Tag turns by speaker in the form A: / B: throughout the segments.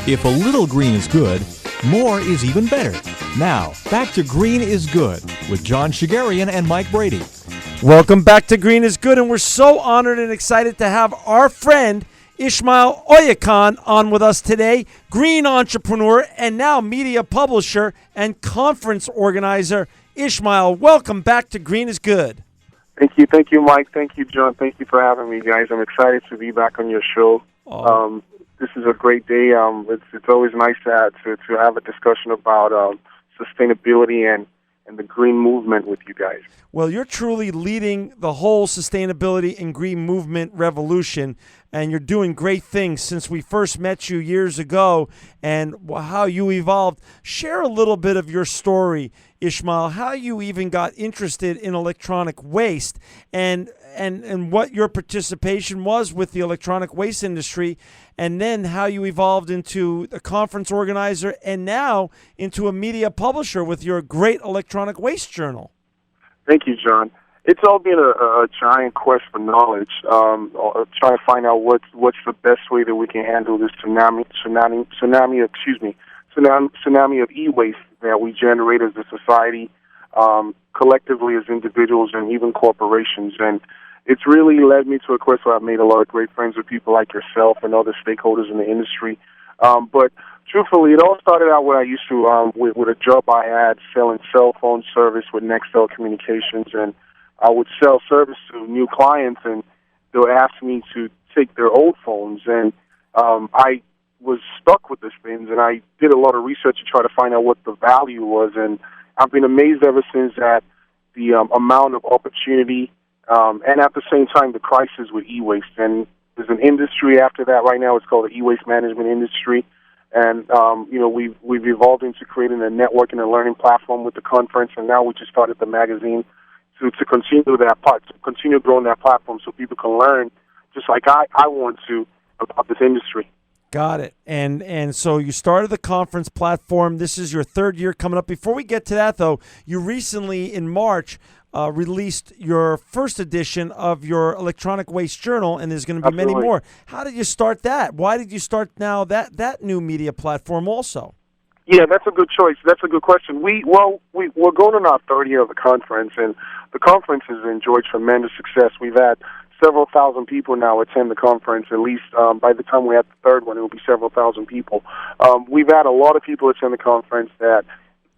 A: If a little green is good, more is even better. Now, back to Green is Good with John Shigarian and Mike Brady.
B: Welcome back to Green is Good, and we're so honored and excited to have our friend Ismail Oyekan on with us today, green entrepreneur and now media publisher and conference organizer. Ismail, welcome back to Green is Good.
C: Thank you, Mike. Thank you, John. Thank you for having me, guys. I'm excited to be back on your show. This is a great day. It's always nice to have a discussion about sustainability and the green movement with you guys.
B: Well, you're truly leading the whole sustainability and green movement revolution, and you're doing great things since we first met you years ago and how you evolved. Share a little bit of your story, Ismail, how you even got interested in electronic waste and what your participation was with the electronic waste industry, and then how you evolved into a conference organizer and now into a media publisher with your great electronic waste journal.
C: Thank you, John. It's all been a giant quest for knowledge, trying to find out what's the best way that we can handle this tsunami of e-waste that we generate as a society, collectively as individuals and even corporations. And it's really led me to a quest where I've made a lot of great friends with people like yourself and other stakeholders in the industry. But truthfully, it all started out when I used to, with a job I had selling cell phone service with Nextel Communications, and I would sell service to new clients, and they would ask me to take their old phones, and I was stuck with these things, and I did a lot of research to try to find out what the value was, and I've been amazed ever since at the amount of opportunity, and at the same time, the crisis with e-waste. And there's an industry after that right now. It's called the e-waste management industry. And, we've evolved into creating a network and a learning platform with the conference, and now we just started the magazine to continue growing that platform so people can learn, just like I want to, about this industry.
B: Got it. And so you started the conference platform. This is your third year coming up. Before we get to that, though, you recently, in March, released your first edition of your electronic waste journal, and there's going to be many more. How did you start that? Why did you start now that new media platform also?
C: Yeah, that's a good choice. That's a good question. We're going on our third year of the conference, and the conference has enjoyed tremendous success. We've had several thousand people now attend the conference. At least by the time we have the third one, it will be several thousand people. We've had a lot of people attend the conference that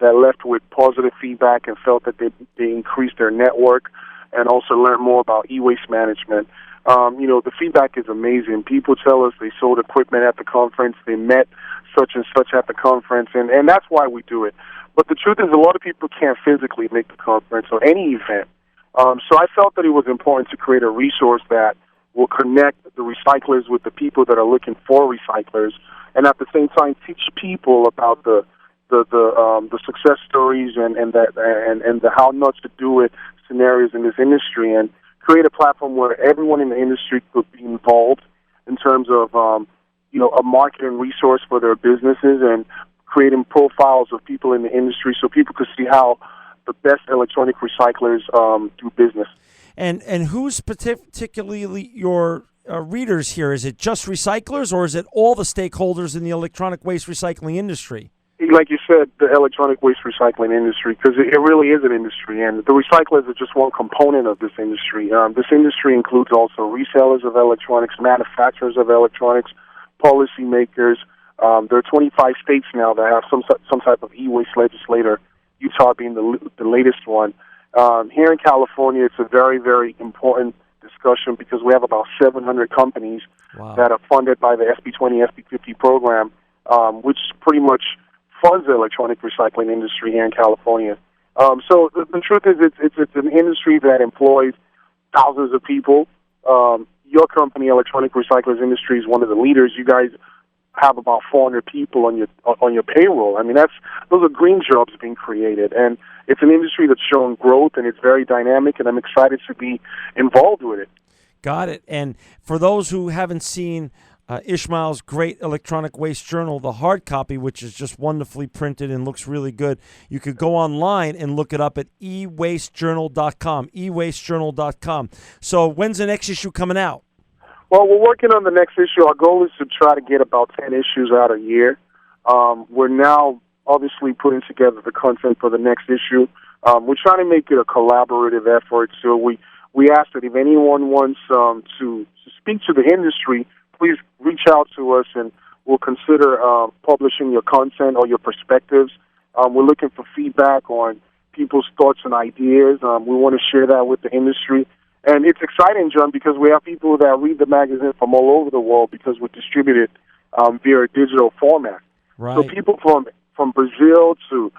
C: left with positive feedback and felt that they increased their network and also learned more about e-waste management. The feedback is amazing. People tell us they sold equipment at the conference, they met such and such at the conference, and that's why we do it. But the truth is a lot of people can't physically make the conference or any event. So I felt that it was important to create a resource that will connect the recyclers with the people that are looking for recyclers, and at the same time teach people about the success stories and the how not to do it scenarios in this industry, and create a platform where everyone in the industry could be involved in terms of a marketing resource for their businesses, and creating profiles of people in the industry so people could see how the best electronic recyclers do business.
B: And who's particularly your readers here? Is it just recyclers, or is it all the stakeholders in the electronic waste recycling industry?
C: Like you said, the electronic waste recycling industry, because it really is an industry, and the recyclers are just one component of this industry. This industry includes also resellers of electronics, manufacturers of electronics, policymakers. There are 25 states now that have some type of e-waste legislator, Utah being the latest one. Here in California, it's a very, very important discussion because we have about 700 companies that are funded by the SB20, SB50 program, which pretty much funds the electronic recycling industry here in California. So the truth is it's an industry that employs thousands of people. Your company, Electronic Recyclers Industry, is one of the leaders. You guys have about 400 people on your payroll. I mean, those are green jobs being created, and it's an industry that's showing growth, and it's very dynamic, and I'm excited to be involved with it.
B: Got it. And for those who haven't seen Ismail's great electronic waste journal, the hard copy, which is just wonderfully printed and looks really good, you could go online and look it up at ewastejournal.com, ewastejournal.com. So when's the next issue coming out?
C: Well, we're working on the next issue. Our goal is to try to get about 10 issues out a year. We're now obviously putting together the content for the next issue. We're trying to make it a collaborative effort. So we ask that if anyone wants to speak to the industry, please reach out to us, and we'll consider publishing your content or your perspectives. We're looking for feedback on people's thoughts and ideas. We want to share that with the industry. And it's exciting, John, because we have people that read the magazine from all over the world because we distribute it via a digital format.
B: Right.
C: So people from Brazil to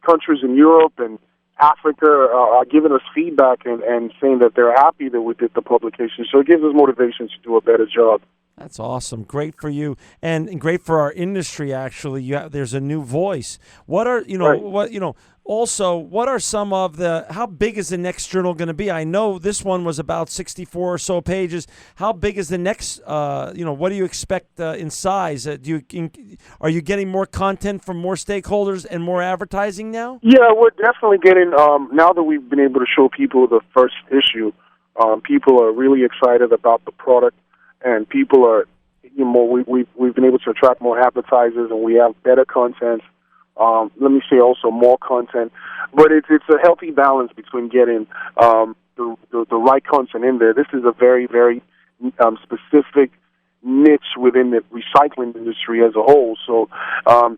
C: countries in Europe and Africa are giving us feedback and saying that they're happy that we did the publication. So it gives us motivation to do a better job.
B: That's awesome. Great for you, and great for our industry. Actually, there's a new voice. What are
C: Right.
B: Also, what are some of the? How big is the next journal going to be? I know this one was about 64 or so pages. How big is the next? What do you expect in size? Are you getting more content from more stakeholders and more advertising now?
C: Yeah, we're definitely getting. Now that we've been able to show people the first issue, people are really excited about the product. And people are, we've been able to attract more advertisers, and we have better content. Let me say also more content, but it's a healthy balance between getting the right content in there. This is a very, very specific niche within the recycling industry as a whole. So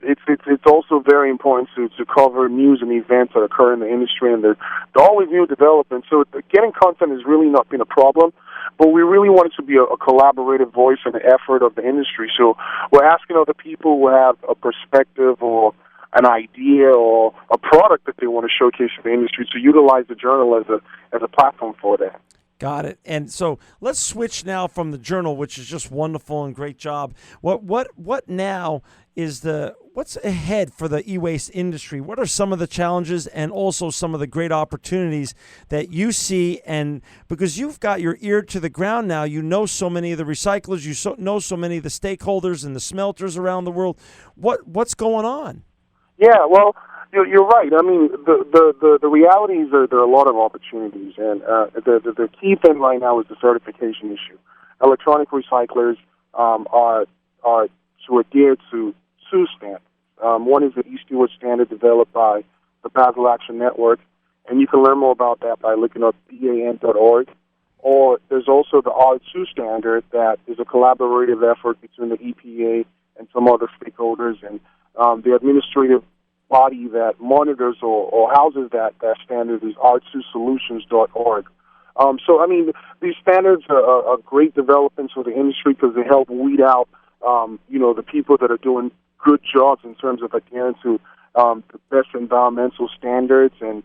C: it's also very important to cover news and events that occur in the industry, and they're always new developments. So getting content has really not been a problem. But we really want it to be a collaborative voice and an effort of the industry. So we're asking other people who have a perspective or an idea or a product that they want to showcase to the industry to utilize the journal as a platform for that.
B: Got it. And so let's switch now from the journal, which is just wonderful and great job. What now is what's ahead for the e-waste industry? What are some of the challenges and also some of the great opportunities that you see? And because you've got your ear to the ground now, you know so many of the recyclers, know so many of the stakeholders and the smelters around the world. What's going on?
C: Yeah, well, you're right. I mean, the reality is that there are a lot of opportunities, and the key thing right now is the certification issue. Electronic recyclers are to adhere to two standards. One is the e-Steward standard developed by the Basel Action Network, and you can learn more about that by looking up ban.org. Or there's also the R2 standard that is a collaborative effort between the EPA and some other stakeholders, and the administrative body that monitors or houses that standard is r2solutions.org. So, I mean, these standards are great developments for the industry because they help weed out, the people that are doing good jobs in terms of adhering to the best environmental standards and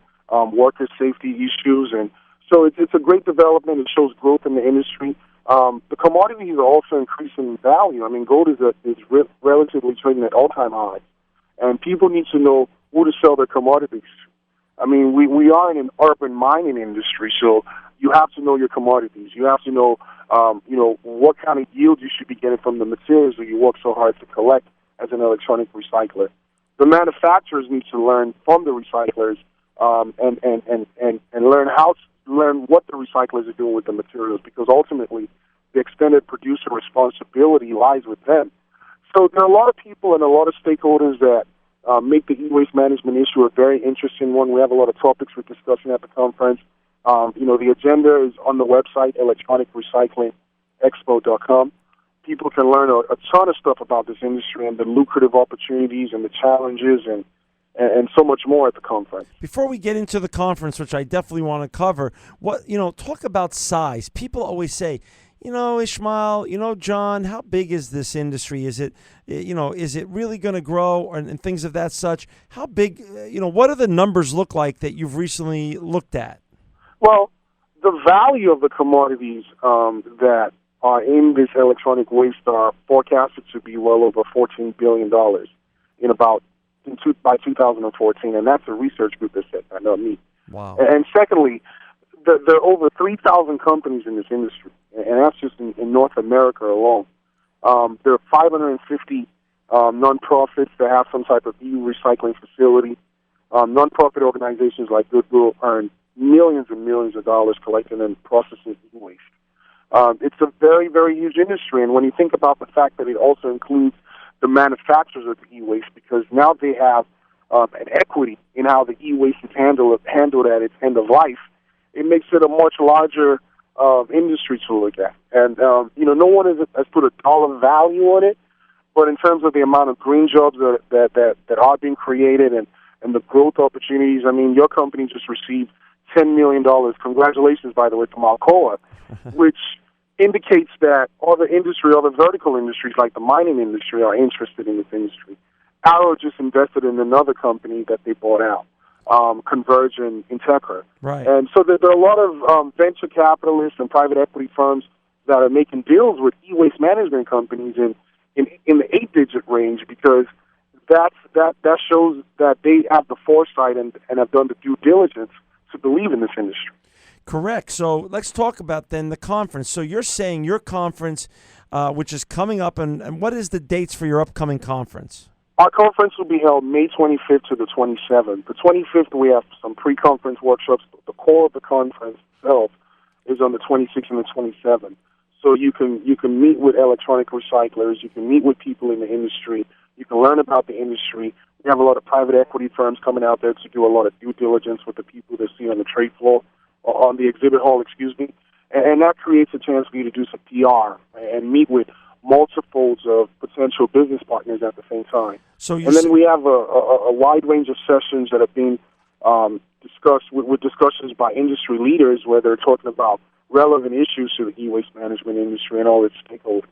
C: worker safety issues. And so it's a great development. It shows growth in the industry. The commodities are also increasing in value. I mean, gold is relatively trading at all-time highs. And people need to know who to sell their commodities. I mean, we are in an urban mining industry, so you have to know your commodities. You have to know, what kind of yield you should be getting from the materials that you work so hard to collect as an electronic recycler. The manufacturers need to learn from the recyclers and learn what the recyclers are doing with the materials, because ultimately the extended producer responsibility lies with them. So there are a lot of people and a lot of stakeholders that make the e-waste management issue a very interesting one. We have a lot of topics we're discussing at the conference. The agenda is on the website, electronicrecyclingexpo.com. People can learn a ton of stuff about this industry and the lucrative opportunities and the challenges and so much more at the conference.
B: Before we get into the conference, which I definitely want to cover, talk about size. People always say, Ishmael, John, how big is this industry? Is it really going to grow and things of that such? How big, what do the numbers look like that you've recently looked at?
C: Well, the value of the commodities that are in this electronic waste are forecasted to be well over $14 billion by 2014, and that's a research group that said that, not me.
B: Wow.
C: And secondly, there are over 3,000 companies in this industry, and that's just in North America alone. There are 550 nonprofits that have some type of e-recycling facility. Nonprofit organizations like Goodwill earn millions and millions of dollars collecting and processing e-waste. It's a very, very huge industry, and when you think about the fact that it also includes the manufacturers of the e-waste, because now they have an equity in how the e-waste is handled at its end of life, it makes it a much larger industry to look at. And, no one has put a dollar value on it, but in terms of the amount of green jobs that are being created and the growth opportunities, I mean, your company just received $10 million. Congratulations, by the way, from Alcoa, which indicates that other vertical industries like the mining industry are interested in this industry. Arrow just invested in another company that they bought out, Converge and Integra.
B: Right.
C: And so there are a lot of venture capitalists and private equity firms that are making deals with e-waste management companies in the 8-digit range, because that shows that they have the foresight and have done the due diligence to believe in this industry.
B: Correct. So let's talk about then the conference. So you're saying your conference, which is coming up, and what is the dates for your upcoming conference?
C: Our conference will be held May 25th to the 27th. The 25th, we have some pre-conference workshops. The core of the conference itself is on the 26th and the 27th. So you can meet with electronic recyclers. You can meet with people in the industry. You can learn about the industry. We have a lot of private equity firms coming out there to do a lot of due diligence with the people they see on the trade floor, or on the exhibit hall, and that creates a chance for you to do some PR and meet with multiples of potential business partners at the same time. And then we have a wide range of sessions that are being discussed with discussions by industry leaders, where they're talking about relevant issues to the e-waste management industry and all its stakeholders.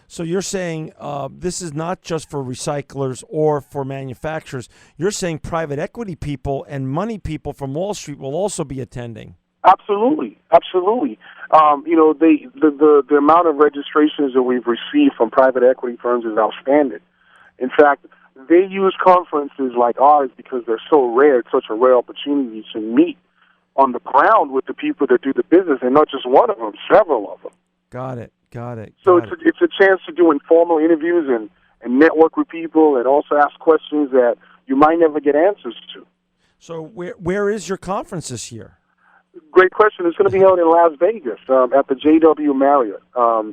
B: So you're saying this is not just for recyclers or for manufacturers. You're saying private equity people and money people from Wall Street will also be attending.
C: Absolutely. The amount of registrations that we've received from private equity firms is outstanding. In fact, they use conferences like ours because they're so rare. It's such a rare opportunity to meet on the ground with the people that do the business, and not just one of them, several of them.
B: Got it.
C: So it's a chance to do informal interviews and network with people, and also ask questions that you might never get answers to.
B: So where is your conference this year?
C: Great question. It's going to be held in Las Vegas at the JW Marriott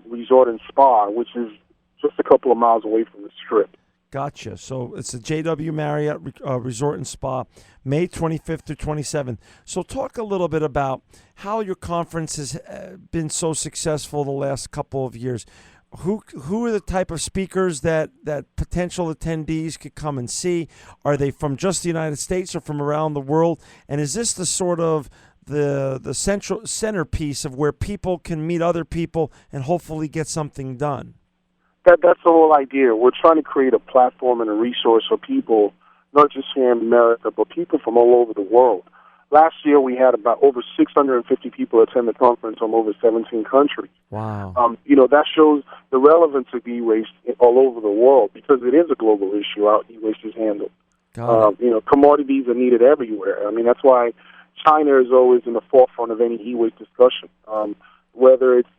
C: Resort and Spa, which is just a couple of miles away from the Strip.
B: Gotcha. So it's the JW Marriott Resort and Spa, May 25th to 27th. So talk a little bit about how your conference has been so successful the last couple of years. Who are the type of speakers that potential attendees could come and see? Are they from just the United States or from around the world? And is this the sort of the centerpiece of where people can meet other people and hopefully get something done?
C: That's the whole idea. We're trying to create a platform and a resource for people, not just here in America, but people from all over the world. Last year, we had about over 650 people attend the conference from over 17 countries.
B: Wow.
C: That shows the relevance of e-waste all over the world, because it is a global issue how e-waste is handled. Commodities are needed everywhere. I mean, that's why China is always in the forefront of any e-waste discussion, whether it's,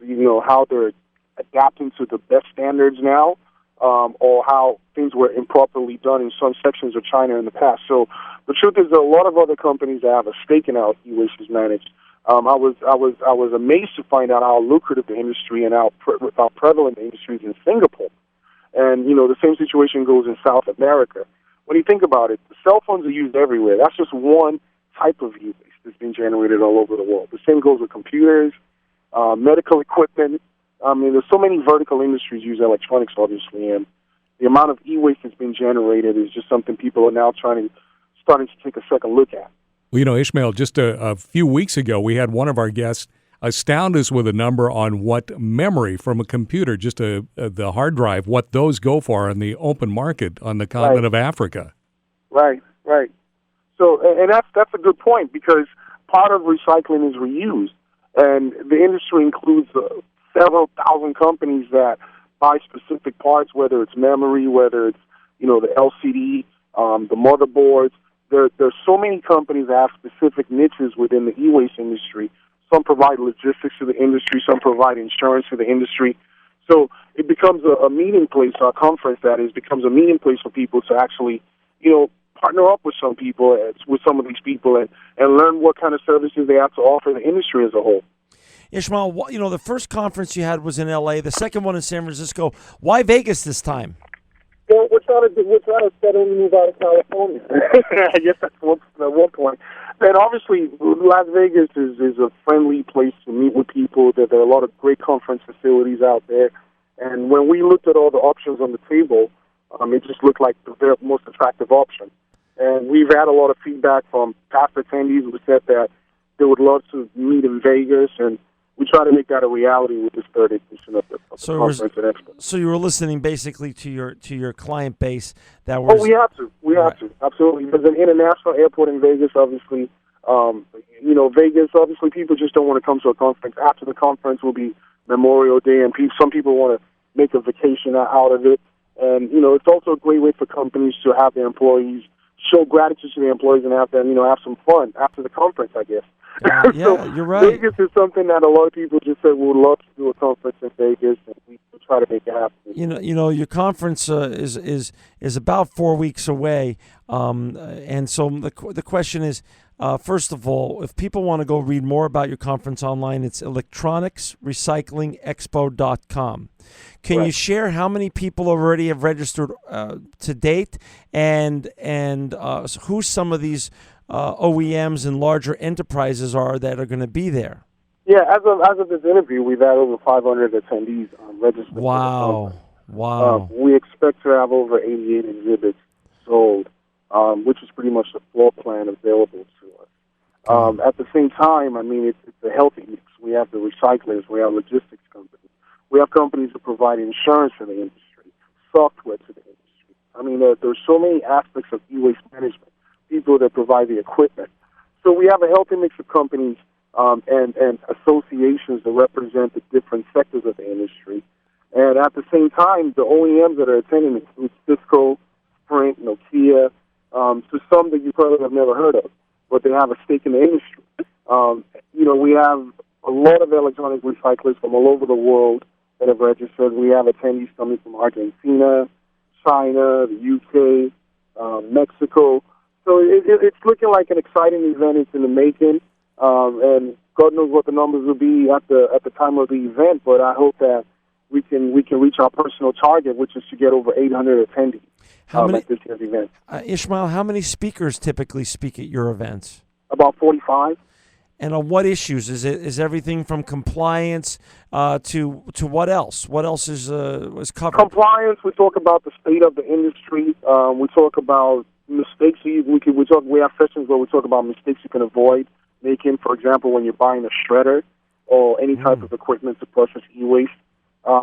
C: how they're adapting to the best standards now, or how things were improperly done in some sections of China in the past. So the truth is, there are a lot of other companies that have a stake in how e-waste is managed. I was amazed to find out how lucrative the industry and how prevalent the industry is in Singapore. And the same situation goes in South America. When you think about it, the cell phones are used everywhere. That's just one type of e-waste that's being generated all over the world. The same goes with computers, medical equipment. I mean, there's so many vertical industries use electronics, obviously, and the amount of e-waste that's been generated is just something people are now starting to take a second look at.
D: Well, Ishmael, just a few weeks ago, we had one of our guests astound us with a number on what memory from a computer, just the hard drive, what those go for on the open market on the continent of Africa.
C: Right. So, and that's a good point, because part of recycling is reuse, and the industry includes several thousand companies that buy specific parts, whether it's memory, whether it's the LCD, the motherboards. There's so many companies that have specific niches within the e-waste industry. Some provide logistics to the industry, some provide insurance to the industry. So it becomes a meeting place. Our conference, that is, becomes a meeting place for people to actually, partner up with some of these people, and learn what kind of services they have to offer the industry as a whole.
B: Ishmael, the first conference you had was in L.A., the second one in San Francisco. Why Vegas this time?
C: Well, we're trying to steadily move out of California. I guess that's one point. And obviously, Las Vegas is a friendly place to meet with people. There are a lot of great conference facilities out there. And when we looked at all the options on the table, it just looked like the very most attractive option. And we've had a lot of feedback from past attendees who said that they would love to meet in Vegas, and we try to make that a reality with this third edition of the conference at Expo.
B: So you were listening basically to your client base that was.
C: Oh, we have to. We have to. Absolutely. There's an international airport in Vegas, obviously. Vegas, obviously, people just don't want to come to a conference. After the conference will be Memorial Day, and some people want to make a vacation out of it. And, it's also a great way for companies to have their employees show gratitude to their employees and have them, have some fun after the conference, I guess.
B: Yeah, you're right.
C: Vegas is something that a lot of people just said we would love to do a conference in Vegas, and we try to make it happen.
B: Your conference is about 4 weeks away, and so the question is, first of all, if people want to go read more about your conference online, it's electronicsrecyclingexpo.com. Can you share how many people already have registered to date, and who some of these OEMs and larger enterprises are that are going to be there?
C: Yeah, as of this interview, we've had over 500 attendees registered.
B: Wow.
C: We expect to have over 88 exhibits sold, which is pretty much the floor plan available to us. At the same time, it's a healthy mix. We have the recyclers, we have logistics companies, we have companies that provide insurance to the industry, software to the industry. There's so many aspects of e-waste management, people that provide the equipment. So we have a healthy mix of companies and associations that represent the different sectors of the industry. And at the same time, the OEMs that are attending include Cisco, Sprint, Nokia, to some that you probably have never heard of, but they have a stake in the industry. We have a lot of electronic recyclers from all over the world that have registered. We have attendees coming from Argentina, China, the UK, Mexico. So it's looking like an exciting event. It's in the making, and God knows what the numbers will be at the time of the event. But I hope that we can reach our personal target, which is to get over 800 attendees at this year's event.
B: Ishmael, how many speakers typically speak at your events?
C: About 45.
B: And on what issues? Is everything from compliance to what else? What else is covered?
C: Compliance. We talk about the state of the industry. We talk about mistakes. We have sessions where we talk about mistakes you can avoid making. For example, when you're buying a shredder or any type of equipment to process e-waste.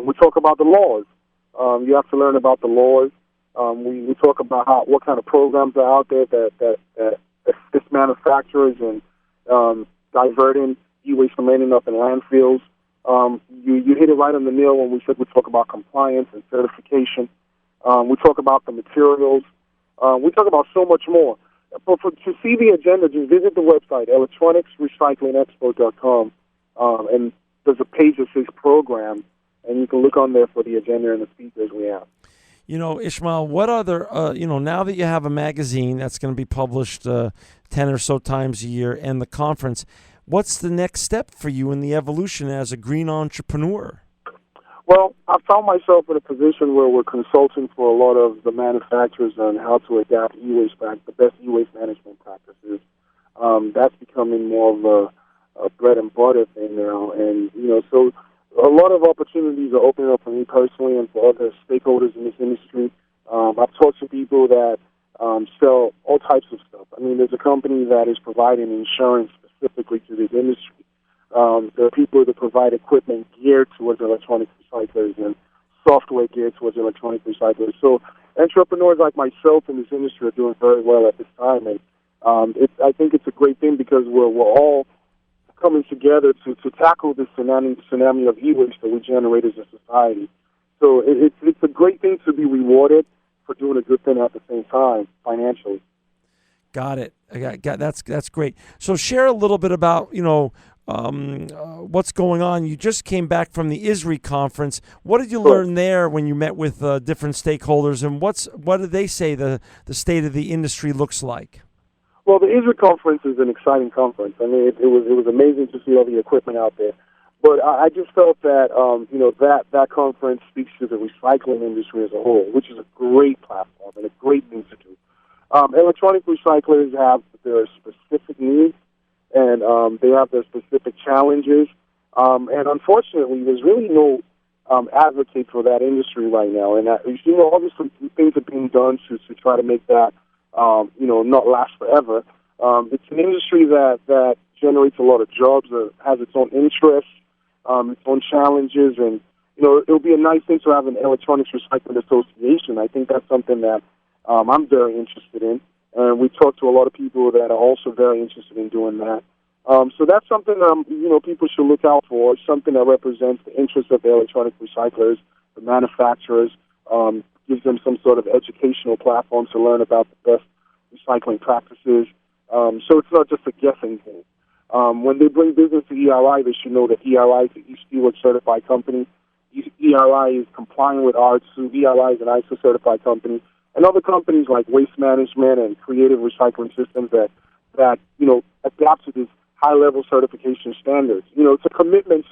C: We talk about the laws. You have to learn about the laws. We talk about what kind of programs are out there that assist manufacturers in diverting e-waste from ending up in landfills. You hit it right on the nail when we said we talk about compliance and certification. We talk about the materials. We talk about so much more. But to see the agenda, just visit the website, electronicsrecyclingexpo.com, and there's a page that says program, and you can look on there for the agenda and the speakers we have.
B: Ishmael, what other, now that you have a magazine that's going to be published 10 or so times a year and the conference, what's the next step for you in the evolution as a green entrepreneur?
C: Well, I found myself in a position where we're consulting for a lot of the manufacturers on how to adapt e-waste back, the best e-waste management practices. That's becoming more of a bread and butter thing now. And, so a lot of opportunities are opening up for me personally and for other stakeholders in this industry. I've talked to people that sell all types of stuff. There's a company that is providing insurance specifically to this industry. There are people that provide equipment geared towards electronic recyclers and software geared towards electronic recyclers. So entrepreneurs like myself in this industry are doing very well at this time. And I think it's a great thing because we're all coming together to tackle this tsunami of e-waste that we generate as a society. So it's a great thing to be rewarded for doing a good thing at the same time financially.
B: Got it. That's great. So share a little bit about what's going on. You just came back from the ISRI conference. What did you learn there when you met with different stakeholders, and what did they say the state of the industry looks like?
C: Well, the ISRI conference is an exciting conference. It was amazing to see all the equipment out there. But I just felt that, that conference speaks to the recycling industry as a whole, which is a great platform and a great thing to do. Electronic recyclers have their specific needs, and they have their specific challenges. And unfortunately, there's really no advocate for that industry right now. And obviously things are being done to try to make that, not last forever. It's an industry that generates a lot of jobs, has its own interests, its own challenges, and it'll be a nice thing to have an electronics recycling association. I think that's something that I'm very interested in, and we talked to a lot of people that are also very interested in doing that. So that's something people should look out for. Something that represents the interests of the electronic recyclers, the manufacturers, gives them some sort of educational platform to learn about the best recycling practices. So it's not just a guessing game. When they bring business to ERI, they should know that ERI is an E-Steward certified company. ERI is complying with R2. ERI is an ISO certified company. And other companies like Waste Management and Creative Recycling Systems that adapt to these high-level certification standards. It's a commitment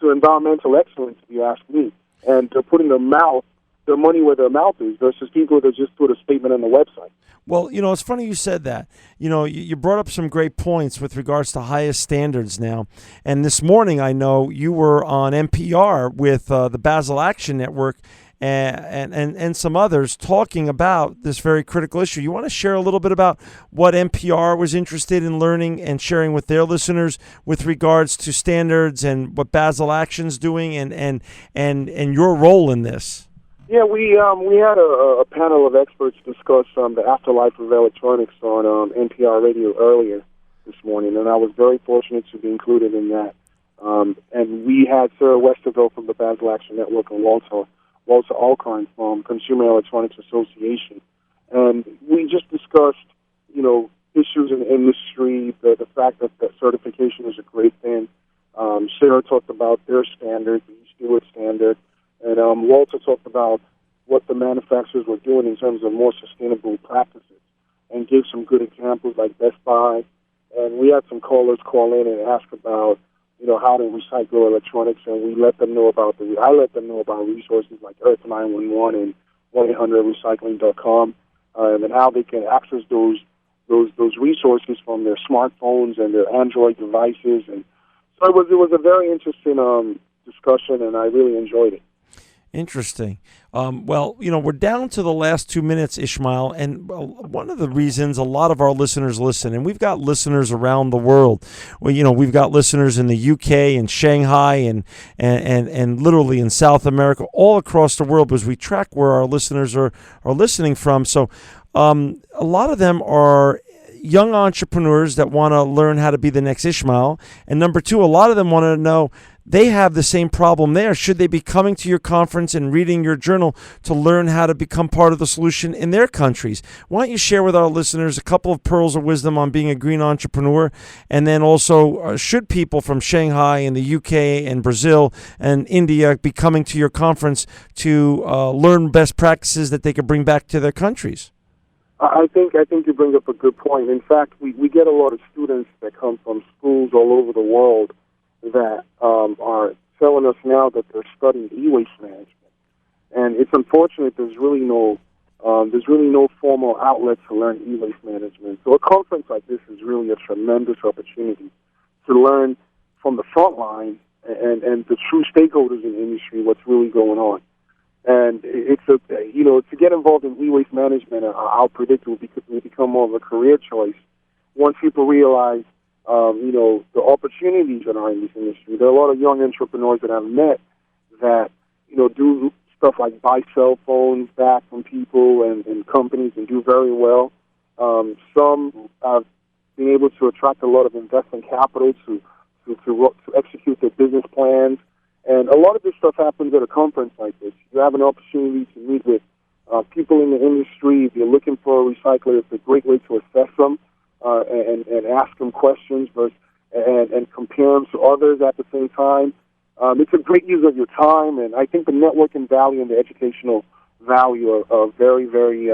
C: to environmental excellence, if you ask me. And they're putting their money where their mouth is versus people that just put a statement on the website.
B: Well, it's funny you said that. You brought up some great points with regards to highest standards now. And this morning, I know you were on NPR with the Basel Action Network and some others talking about this very critical issue. You want to share a little bit about what NPR was interested in learning and sharing with their listeners with regards to standards and what Basel Action's doing and your role in this?
C: Yeah, we had a panel of experts discuss the afterlife of electronics on NPR radio earlier this morning, and I was very fortunate to be included in that. And we had Sarah Westerville from the Basel Action Network and Walter Alcorn from Consumer Electronics Association, and we just discussed issues in the industry, the fact that certification is a great thing. Sarah talked about their standard, the E-Steward standard. And Walter talked about what the manufacturers were doing in terms of more sustainable practices and gave some good examples like Best Buy. And we had some callers call in and ask about, how to recycle electronics, and I let them know about resources like Earth 911 and 1-800-recycling.com, and how they can access those resources from their smartphones and their Android devices. And so it was a very interesting discussion, and I really enjoyed it.
B: Interesting. Well, we're down to the last 2 minutes, Ismail, and one of the reasons a lot of our listeners listen, and we've got listeners around the world. Well, we've got listeners in the UK and Shanghai and literally in South America, all across the world, because we track where our listeners are listening from. So a lot of them are young entrepreneurs that want to learn how to be the next Ismail. And number two, a lot of them want to know they have the same problem there. Should they be coming to your conference and reading your journal to learn how to become part of the solution in their countries? Why don't you share with our listeners a couple of pearls of wisdom on being a green entrepreneur? And then also, should people from Shanghai and the UK and Brazil and India be coming to your conference to learn best practices that they could bring back to their countries?
C: I think you bring up a good point. In fact, we get a lot of students that come from schools all over the world that are telling us now that they're studying e-waste management, and it's unfortunate there's really no formal outlet to learn e-waste management. So a conference like this is really a tremendous opportunity to learn from the front line and the true stakeholders in the industry what's really going on. And it's to get involved in e-waste management, I'll predict will become more of a career choice once people realize the opportunities that are in this industry. There are a lot of young entrepreneurs that I've met that, do stuff like buy cell phones back from people and companies and do very well. Some have been able to attract a lot of investment capital to execute their business plans. And a lot of this stuff happens at a conference like this. You have an opportunity to meet with people in the industry. If you're looking for a recycler, it's a great way to assess them. And ask them questions and compare them to others at the same time. It's a great use of your time, and I think the networking value and the educational value are very, very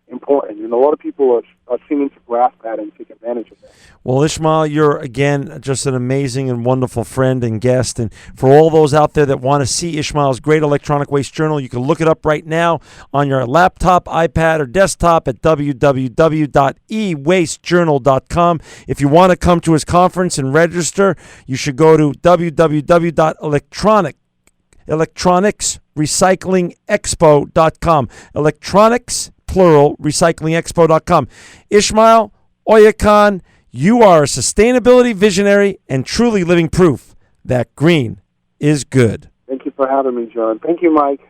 C: important. And a lot of people are seeming to grasp that and take advantage of that.
B: Well, Ismail, you're, again, just an amazing and wonderful friend and guest. And for all those out there that want to see Ismail's great electronic waste journal, you can look it up right now on your laptop, iPad, or desktop at www.ewastejournal.com. If you want to come to his conference and register, you should go to electronicsrecyclingexpo.com. Electronics, plural, recyclingexpo.com. Ismail Oyekan, you are a sustainability visionary and truly living proof that green is good.
C: Thank you for having me, John. Thank you, Mike.